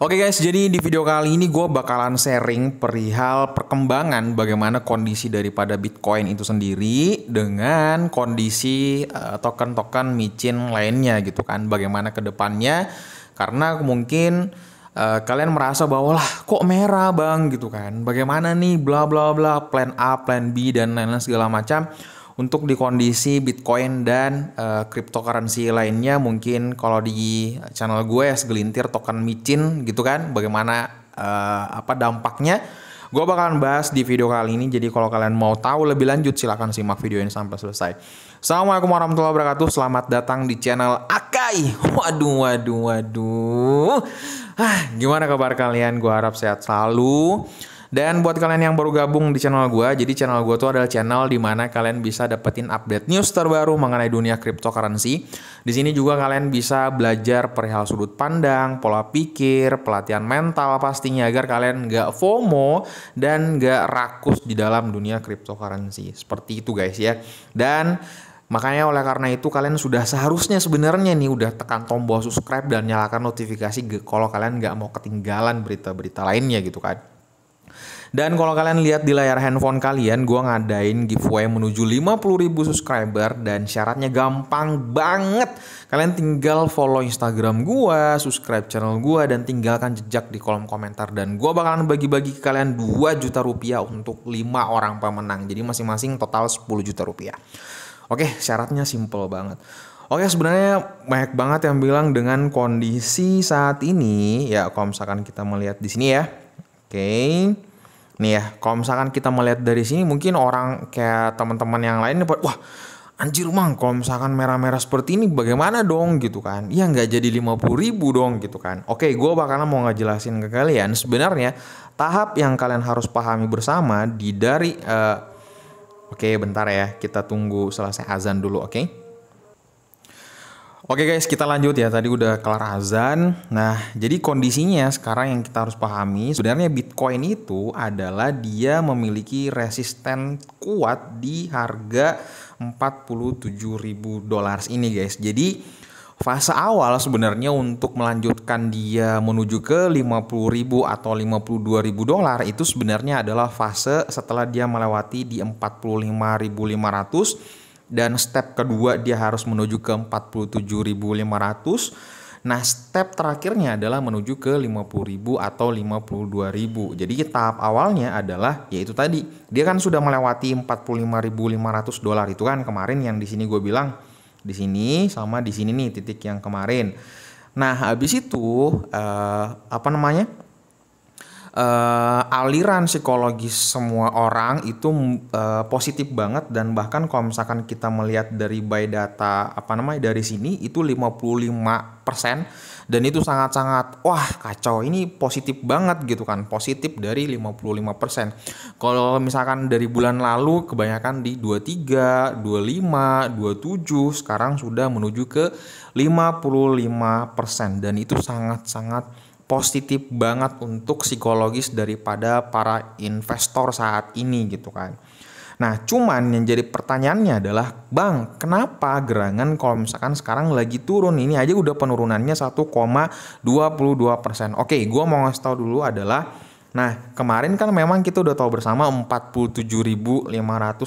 Oke guys, jadi di video kali ini gue bakalan sharing perihal perkembangan bagaimana kondisi daripada Bitcoin itu sendiri dengan kondisi token-token micin lainnya gitu kan. Bagaimana ke depannya, karena mungkin kalian merasa bahwa lah kok merah bang gitu kan. Bagaimana nih bla bla bla, plan A, plan B dan lain-lain segala macam. Untuk di kondisi Bitcoin dan cryptocurrency lainnya, mungkin kalau di channel gue ya segelintir token micin gitu kan, bagaimana dampaknya, gue bakalan bahas di video kali ini. Jadi kalau kalian mau tahu lebih lanjut silahkan simak video ini sampai selesai. Assalamualaikum warahmatullahi wabarakatuh, selamat datang di channel Akai. Waduh. Gimana kabar kalian? Gue harap sehat selalu. Dan buat kalian yang baru gabung di channel gue, jadi channel gue tuh adalah channel di mana kalian bisa dapetin update news terbaru mengenai dunia cryptocurrency. Di sini juga kalian bisa belajar perihal sudut pandang, pola pikir, pelatihan mental pastinya, agar kalian nggak FOMO dan nggak rakus di dalam dunia cryptocurrency. Seperti itu guys ya. Dan makanya oleh karena itu kalian sudah seharusnya sebenarnya nih udah tekan tombol subscribe dan nyalakan notifikasi kalau kalian nggak mau ketinggalan berita-berita lainnya gitu kan. Dan kalau kalian lihat di layar handphone kalian, gue ngadain giveaway menuju 50.000 subscriber dan syaratnya gampang banget. Kalian tinggal follow Instagram gue, subscribe channel gue, dan tinggalkan jejak di kolom komentar. Dan gue bakalan bagi-bagi ke kalian 2 juta rupiah untuk 5 orang pemenang. Jadi masing-masing total 10 juta rupiah. Oke, syaratnya simple banget. Oke, sebenarnya banyak banget yang bilang dengan kondisi saat ini, ya kalau misalkan kita melihat di sini ya. Oke. Nih ya, kalau misalkan kita melihat dari sini, mungkin orang kayak teman-teman yang lain, wah anjir mang, kalau misalkan merah-merah seperti ini bagaimana dong gitu kan. Ya nggak jadi 50.000 dong gitu kan. Oke, gue bakalan mau ngejelasin ke kalian sebenarnya tahap yang kalian harus pahami bersama Oke, bentar ya, kita tunggu selesai azan dulu, oke? Oke guys, kita lanjut ya. Tadi udah kelar azan. Nah, jadi kondisinya sekarang yang kita harus pahami, sebenarnya Bitcoin itu adalah dia memiliki resisten kuat di harga $47.000 ini guys. Jadi fase awal sebenarnya untuk melanjutkan dia menuju ke 50.000 atau $52.000 itu sebenarnya adalah fase setelah dia melewati di 45.500. Dan step kedua dia harus menuju ke 47.500. Nah, step terakhirnya adalah menuju ke 50.000 atau 52.000. Jadi tahap awalnya adalah yaitu tadi, dia kan sudah melewati 45.500 itu kan kemarin yang di sini gue bilang, di sini sama di sini nih titik yang kemarin. Nah, habis itu aliran psikologis semua orang itu positif banget, dan bahkan kalau misalkan kita melihat dari by data dari sini itu 55%, dan itu sangat-sangat wah kacau, ini positif banget gitu kan, positif dari 55%. Kalau misalkan dari bulan lalu kebanyakan di 23, 25, 27, sekarang sudah menuju ke 55%, dan itu sangat-sangat positif banget untuk psikologis daripada para investor saat ini gitu kan. Nah, cuman yang jadi pertanyaannya adalah, bang, kenapa gerangan kalau misalkan sekarang lagi turun? Ini aja udah penurunannya 1,22%. Oke, gue mau ngasih tahu dulu adalah, nah kemarin kan memang kita udah tahu bersama 47.500,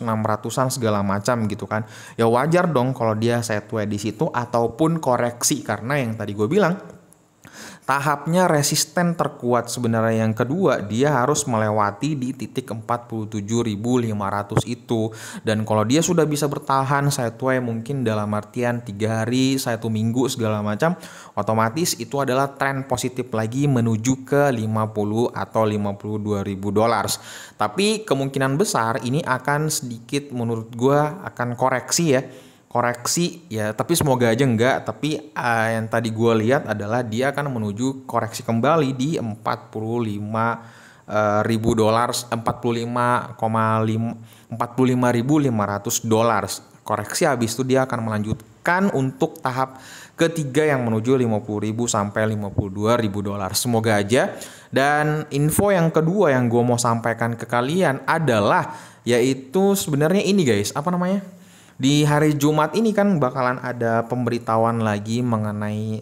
600-an segala macam gitu kan. Ya wajar dong kalau dia sideways di situ ataupun koreksi, karena yang tadi gue bilang, tahapnya resisten terkuat sebenarnya yang kedua dia harus melewati di titik 47.500 itu. Dan kalau dia sudah bisa bertahan sideways mungkin dalam artian 3 hari, 1 minggu segala macam, otomatis itu adalah tren positif lagi menuju ke 50 atau $52.000. Tapi kemungkinan besar ini akan sedikit menurut gua akan koreksi ya, tapi semoga aja enggak. Tapi yang tadi gue lihat adalah dia akan menuju koreksi kembali di $45.500, 45.500 koreksi. Habis itu dia akan melanjutkan untuk tahap ketiga yang menuju 50.000 sampai $52.000. Semoga aja. Dan info yang kedua yang gue mau sampaikan ke kalian adalah yaitu sebenarnya ini guys, Di hari Jumat ini kan bakalan ada pemberitahuan lagi mengenai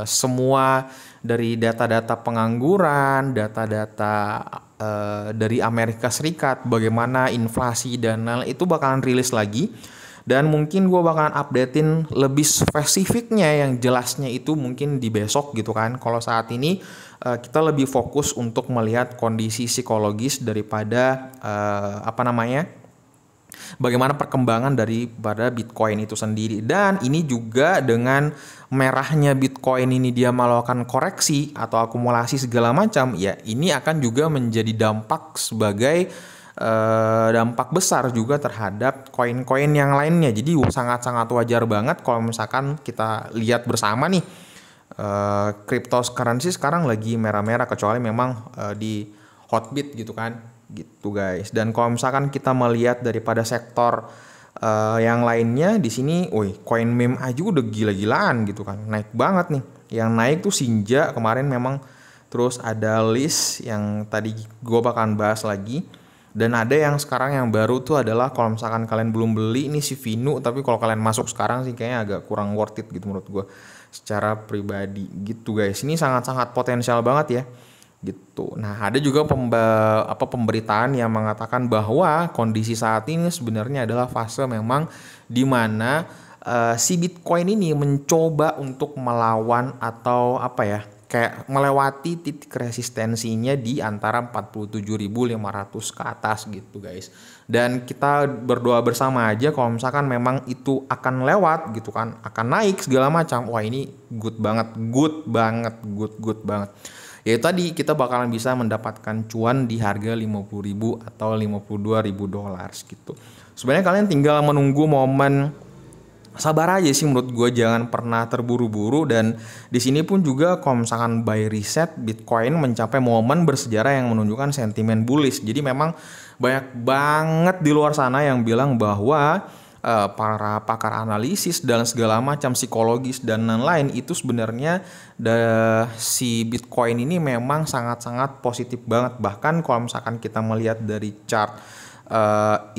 semua dari data-data pengangguran, data-data dari Amerika Serikat, bagaimana inflasi dan lain-lain itu bakalan rilis lagi. Dan mungkin gue bakalan updatein lebih spesifiknya yang jelasnya itu mungkin di besok gitu kan. Kalau saat ini kita lebih fokus untuk melihat kondisi psikologis daripada bagaimana perkembangan daripada Bitcoin itu sendiri. Dan ini juga dengan merahnya Bitcoin ini dia melakukan koreksi atau akumulasi segala macam, ya ini akan juga menjadi dampak sebagai dampak besar juga terhadap koin-koin yang lainnya. Jadi sangat-sangat wajar banget kalau misalkan kita lihat bersama nih cryptocurrency sekarang lagi merah-merah, kecuali memang di Hotbit gitu kan, gitu guys. Dan kalau misalkan kita melihat daripada sektor yang lainnya di sini, koin meme aja udah gila-gilaan gitu kan, naik banget nih. Yang naik tuh Sinja kemarin memang, terus ada list yang tadi gue bakalan bahas lagi. Dan ada yang sekarang yang baru tuh adalah kalau misalkan kalian belum beli ini si Vinu, tapi kalau kalian masuk sekarang sih kayaknya agak kurang worth it gitu menurut gue secara pribadi gitu guys. Ini sangat-sangat potensial banget ya gitu. Nah, ada juga pemberitaan yang mengatakan bahwa kondisi saat ini sebenarnya adalah fase memang di mana si Bitcoin ini mencoba untuk melawan atau kayak melewati titik resistensinya di antara 47.500 ke atas gitu guys. Dan kita berdoa bersama aja kalau misalkan memang itu akan lewat gitu kan, akan naik segala macam. Wah, ini good banget. Ya tadi kita bakalan bisa mendapatkan cuan di harga 50.000 atau 52.000 dolar gitu. Sebenarnya kalian tinggal menunggu momen, sabar aja sih menurut gue, jangan pernah terburu-buru. Dan di sini pun juga kalau misalkan buy reset Bitcoin mencapai momen bersejarah yang menunjukkan sentimen bullish. Jadi memang banyak banget di luar sana yang bilang bahwa para pakar analisis dan segala macam psikologis dan lain-lain itu sebenarnya si Bitcoin ini memang sangat-sangat positif banget. Bahkan kalau misalkan kita melihat dari chart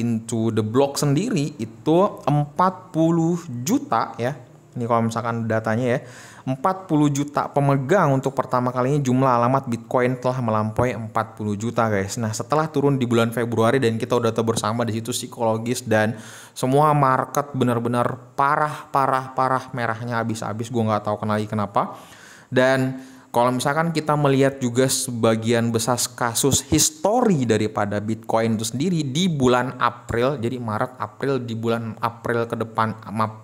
into the block sendiri itu 40 juta ya. Ini kalau misalkan datanya ya, 40 juta pemegang untuk pertama kalinya jumlah alamat Bitcoin telah melampaui 40 juta guys. Nah, setelah turun di bulan Februari dan kita udah tahu bersama di situ psikologis dan semua market benar-benar parah merahnya habis-habis, gue nggak tahu kenapa. Dan kalau misalkan kita melihat juga sebagian besar kasus histori daripada Bitcoin itu sendiri di bulan April, jadi Maret, April, di bulan April ke depan,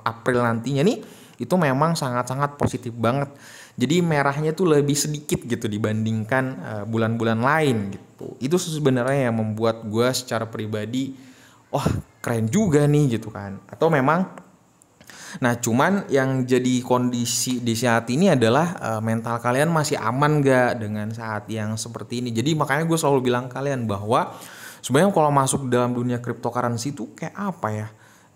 April nantinya nih, itu memang sangat-sangat positif banget. Jadi merahnya tuh lebih sedikit gitu dibandingkan bulan-bulan lain gitu. Itu sebenarnya yang membuat gue secara pribadi, keren juga nih gitu kan. Atau memang, nah cuman yang jadi kondisi di saat ini adalah mental kalian masih aman gak dengan saat yang seperti ini. Jadi makanya gue selalu bilang kalian bahwa sebenarnya kalau masuk dalam dunia cryptocurrency itu kayak apa ya?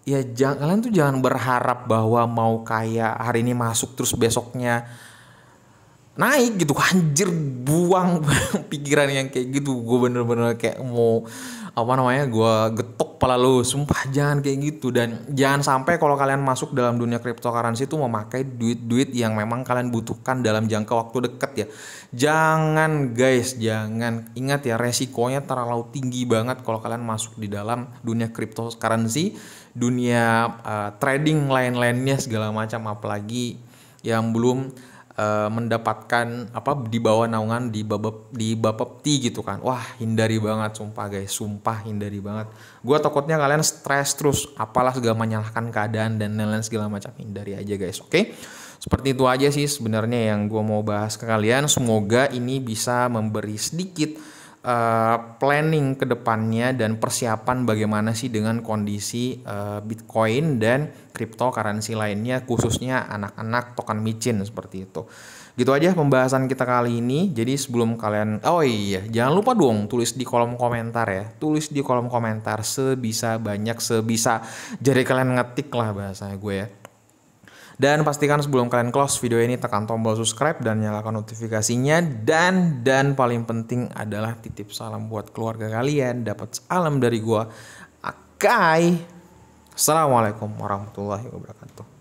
Ya kalian tuh jangan berharap bahwa mau kayak hari ini masuk terus besoknya naik gitu. Anjir, buang pikiran yang kayak gitu. Gue bener-bener kayak mau gue getok pala lu, sumpah jangan kayak gitu. Dan jangan sampai kalau kalian masuk dalam dunia cryptocurrency itu memakai duit-duit yang memang kalian butuhkan dalam jangka waktu dekat ya. Jangan guys, jangan. Ingat ya, resikonya terlalu tinggi banget kalau kalian masuk di dalam dunia cryptocurrency, dunia trading lain-lainnya segala macam, apalagi yang belum mendapatkan di bawah naungan di Bapepti gitu kan. Wah, hindari banget sumpah guys, hindari banget. Gua takutnya kalian stres terus apalah segala menyalahkan keadaan dan lain-lain segala macam. Hindari aja guys, oke? Seperti itu aja sih sebenarnya yang gua mau bahas ke kalian. Semoga ini bisa memberi sedikit planning ke depannya dan persiapan bagaimana sih dengan kondisi Bitcoin dan cryptocurrency lainnya, khususnya anak-anak token micin seperti itu. Gitu aja pembahasan kita kali ini. Jadi sebelum kalian, jangan lupa dong tulis di kolom komentar ya. Tulis di kolom komentar sebisa jadi kalian ngetik lah bahasanya gue ya. Dan pastikan sebelum kalian close video ini tekan tombol subscribe dan nyalakan notifikasinya. Dan paling penting adalah titip salam buat keluarga kalian. Dapat salam dari gua, Akai. Assalamualaikum warahmatullahi wabarakatuh.